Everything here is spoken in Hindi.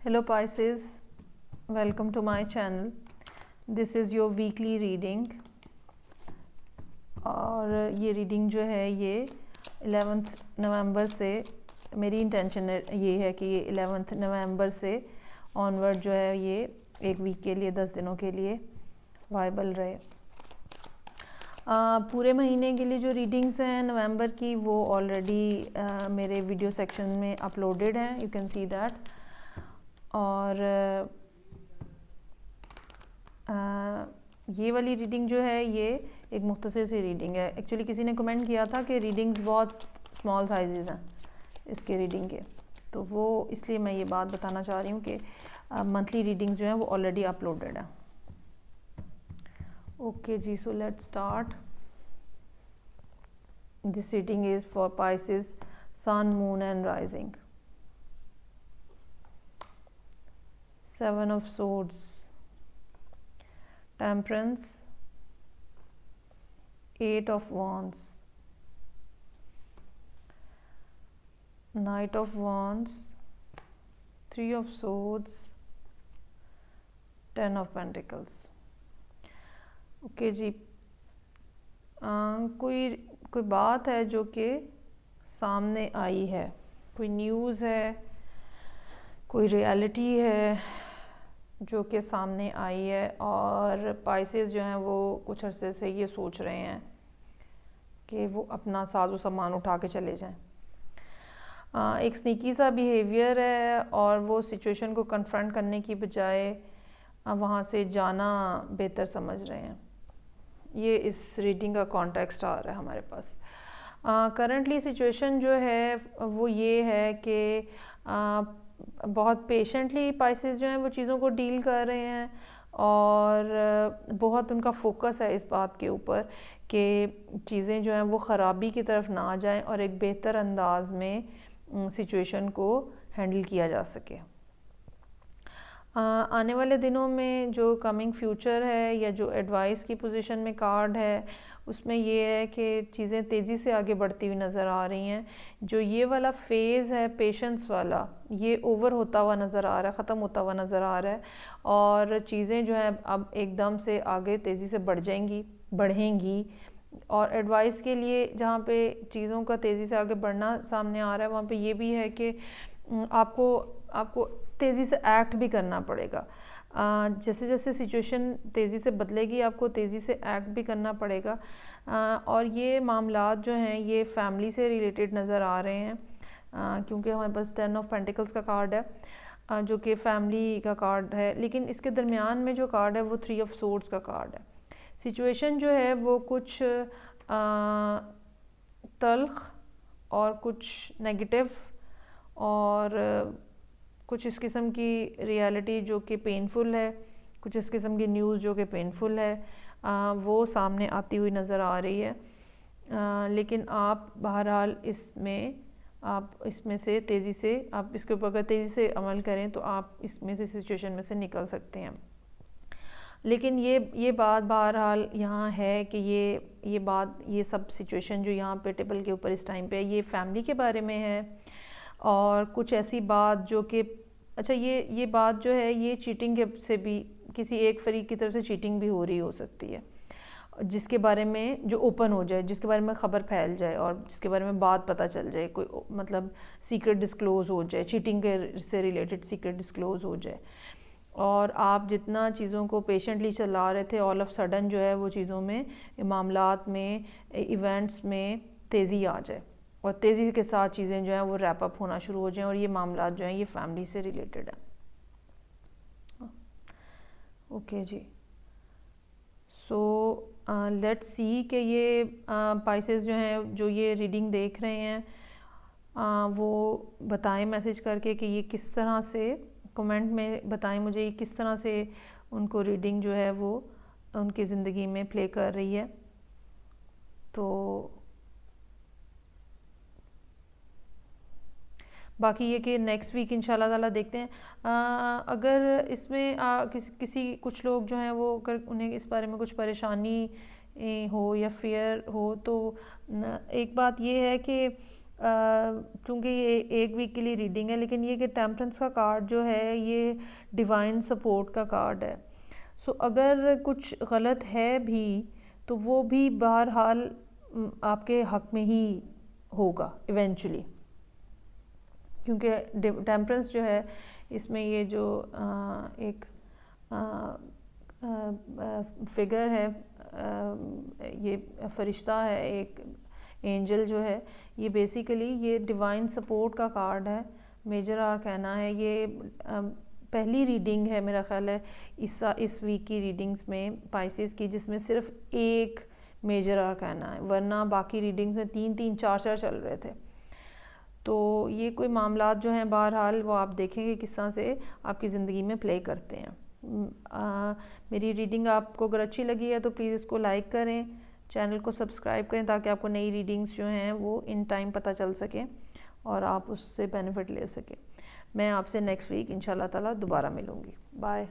Hello Pisces, welcome to my channel. This is your weekly reading. और ये रीडिंग जो है ये 11 नवंबर से, मेरी इंटेंशन ये है कि ये 11 नवंबर से ऑनवर्ड जो है ये एक वीक के लिए 10 दिनों के लिए वाइबल रहे। पूरे महीने के लिए जो रीडिंग्स हैं नवंबर की वो ऑलरेडी मेरे वीडियो सेक्शन में अपलोडेड हैं, यू कैन सी दैट। और ये वाली रीडिंग जो है ये एक मुख्तसर सी रीडिंग है। एक्चुअली किसी ने कमेंट किया था कि रीडिंग्स बहुत स्मॉल साइजेस हैं इसके रीडिंग के, तो वो इसलिए मैं ये बात बताना चाह रही हूँ कि मंथली रीडिंग्स जो हैं वो ऑलरेडी अपलोडेड है। ओके जी, so let's start. This reading is for Pisces sun, moon and rising. 7 of Swords, Temperance, 8 of Wands, Knight of Wands, 3 of Swords, 10 of Pentacles। Okay जी, कोई बात है जो कि सामने आई है, कोई न्यूज़ है, कोई रियलिटी है जो कि सामने आई है। और पाइसेस जो हैं वो कुछ अरसे से ये सोच रहे हैं कि वो अपना साजो सामान उठा के चले जाएं। एक स्नीकी सा बिहेवियर है और वो सिचुएशन को कन्फ्रंट करने की बजाय वहाँ से जाना बेहतर समझ रहे हैं। ये इस रीडिंग का कॉन्टेक्स्ट आ रहा है हमारे पास। करंटली सिचुएशन जो है वो ये है कि बहुत पेशेंटली पाइसेस जो हैं वो चीज़ों को डील कर रहे हैं और बहुत उनका फोकस है इस बात के ऊपर कि चीज़ें जो हैं वो ख़राबी की तरफ ना जाएं और एक बेहतर अंदाज में सिचुएशन को हैंडल किया जा सके। आने वाले दिनों में जो कमिंग फ्यूचर है या जो एडवाइस की पोजीशन में कार्ड है उसमें ये है कि चीज़ें तेज़ी से आगे बढ़ती हुई नज़र आ रही हैं। जो ये वाला फेज़ है पेशेंस वाला, ये ओवर होता हुआ नज़र आ रहा है, ख़त्म होता हुआ नज़र आ रहा है और चीज़ें जो हैं अब एकदम से आगे तेज़ी से बढ़ेंगी। और एडवाइस के लिए जहाँ पे चीज़ों का तेज़ी से आगे बढ़ना सामने आ रहा है वहाँ पे ये भी है कि आपको तेज़ी से एक्ट भी करना पड़ेगा। जैसे जैसे सिचुएशन तेज़ी से बदलेगी आपको तेज़ी से एक्ट भी करना पड़ेगा। और ये मामलात जो हैं ये फैमिली से रिलेटेड नज़र आ रहे हैं, क्योंकि हमारे पास 10 ऑफ पेंटिकल्स का कार्ड है जो कि फैमिली का कार्ड है, लेकिन इसके दरमियान में जो कार्ड है वो 3 ऑफ सोर्ड्स का कार्ड है। सिचुएशन जो है वो कुछ तल्ख और कुछ नेगेटिव और कुछ इस किस्म की रियलिटी जो कि पेनफुल है, कुछ इस किस्म की न्यूज़ जो कि पेनफुल है, वो सामने आती हुई नज़र आ रही है। लेकिन आप बहरहाल इसमें से तेज़ी से आप इसके ऊपर अगर तेज़ी से अमल करें तो आप इसमें से सिचुएशन में से निकल सकते हैं। लेकिन ये बात बहरहाल यहाँ है कि ये सब सिचुएशन जो यहाँ पे टेबल के ऊपर इस टाइम पे ये फैमिली के बारे में है और कुछ ऐसी बात जो कि अच्छा ये बात जो है ये चीटिंग से भी किसी एक फरीक की तरफ से चीटिंग भी हो रही हो सकती है, जिसके बारे में जो ओपन हो जाए, जिसके बारे में ख़बर फैल जाए और जिसके बारे में बात पता चल जाए, कोई मतलब सीक्रेट डिस्क्लोज़ हो जाए, चीटिंग के से रिलेटेड सीक्रेट डिस्क्लोज़ हो जाए और आप जितना चीज़ों को पेशेंटली चला रहे थे ऑल ऑफ सडन जो है वो चीज़ों में, मामलात में, इवेंट्स में तेज़ी आ जाए और तेज़ी के साथ चीज़ें जो हैं वो रैप अप होना शुरू हो जाएं और ये मामलात जो हैं ये फैमिली से रिलेटेड है। ओके जी, सो लेट्स सी कि ये पाइसेस जो हैं जो ये रीडिंग देख रहे हैं वो बताएं मैसेज करके कि ये किस तरह से, कमेंट में बताएं मुझे ये किस तरह से उनको रीडिंग जो है वो उनकी ज़िंदगी में प्ले कर रही है। तो बाकी ये कि नेक्स्ट वीक इंशाल्लाह ताला देखते हैं। अगर इसमें किसी कुछ लोग जो हैं वो अगर उन्हें इस बारे में कुछ परेशानी हो या फियर हो तो एक बात ये है कि क्योंकि ये एक वीक के लिए रीडिंग है, लेकिन ये कि टेम्परेंस का कार्ड जो है ये डिवाइन सपोर्ट का कार्ड है। सो अगर कुछ गलत है भी तो वो भी बहरहाल आपके हक में ही होगा इवेंचुअली, क्योंकि टेम्परेंस जो है इसमें ये जो एक फिगर है, ये फरिश्ता है, एक एंजल जो है, ये बेसिकली ये डिवाइन सपोर्ट का कार्ड है, मेजर आर्काना है। ये पहली रीडिंग है मेरा ख्याल है इस वीक की रीडिंग्स में पाइसेस की जिसमें सिर्फ एक मेजर आर्काना है, वरना बाकी रीडिंग्स में 3-3, 4-4 चल रहे थे। तो ये कोई मामला जो हैं बहरहाल वो आप देखेंगे किस तरह से आपकी ज़िंदगी में प्ले करते हैं। मेरी रीडिंग आपको अगर अच्छी लगी है तो प्लीज़ इसको लाइक करें, चैनल को सब्सक्राइब करें ताकि आपको नई रीडिंग्स जो हैं वो इन टाइम पता चल सकें और आप उससे बेनिफिट ले सकें। मैं आपसे नेक्स्ट वीक इंशाल्लाह ताला दोबारा मिलूँगी। बाय।